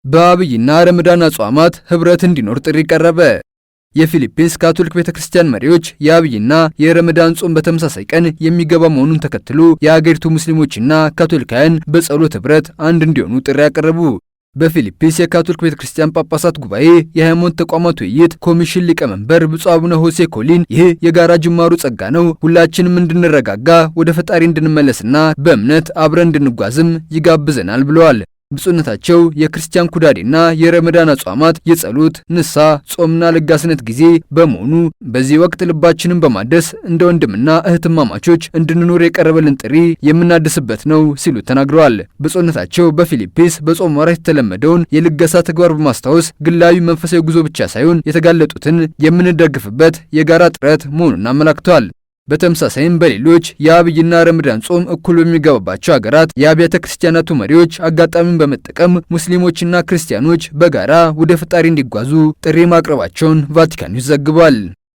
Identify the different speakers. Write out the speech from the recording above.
Speaker 1: በአብይና ረመዳን አጽዋማት ህብረት እንዲኖር ጥሪ ቀረበ። የፊሊፒንስ ካቶሊክ ቤተክርስቲያን መሪዎች የአብይና የረመዳን ጾም በተመሳሳይ ቀን የሚገባ መሆኑን ተከትሎ የአገሪቱ ሙስሊሞችና ካቶሊካውያን በጸሎት ህብረት አንድ እንዲሆኑ ጥሪ ያቀረቡ። በፊሊፒንስ የካቶሊክ ቤተክርስቲያን ጳጳሳት ጉባኤ የሃይማኖት ተቋማት ውይይት ኮሚሽን ሊቀመንበር ብፁዕ አቡነ ሆሴ ኮሊን ይህ የጋራ ጅማሩ ጸጋ ነው፣ ሁላችንም እንድንረጋጋ ወደ ፈጣሪ እንድንመለስና በእምነት አብረን እንድንጓዝም ይጋብዘናል ብለዋል። ብፁዕነታቸው የክርስቲያን ኩዳዴና የረመዳን አጽዋማት የጸሎት ንስሐ፣ ጾምና ለጋስነት ጊዜ በመሆኑ በዚህ ወቅት ልባችንን በማደስ እንደ ወንድምና እህትማማቾች እንድንኖር የቀረበልን ጥሪ የምናድስበት ነው ሲሉ ተናግረዋል። ብፁዕነታቸው በፊሊፒንስ በጾም ወራት የተለመደውን የልገሳ ተግባር በማስታወስ ግላዊ መንፈሳዊ ጉዞ ብቻ ሳይሆን የተጋለጡትን የምንደግፍበት የጋራ ጥረት መሆኑን አመላክተዋል። በተመሳሳይም በሌሎች የአብይና ረመዳን ጾም እኩል በሚገባባቸው ሀገራት የአብያተ ክርስቲያናቱ መሪዎች አጋጣሚውን በመጠቀም ሙስሊሞችና ክርስቲያኖች በጋራ ወደ ፈጣሪ እንዲጓዙ ጥሪ ማቅረባቸውን ቫቲካን ኒውስ ዘግቧል።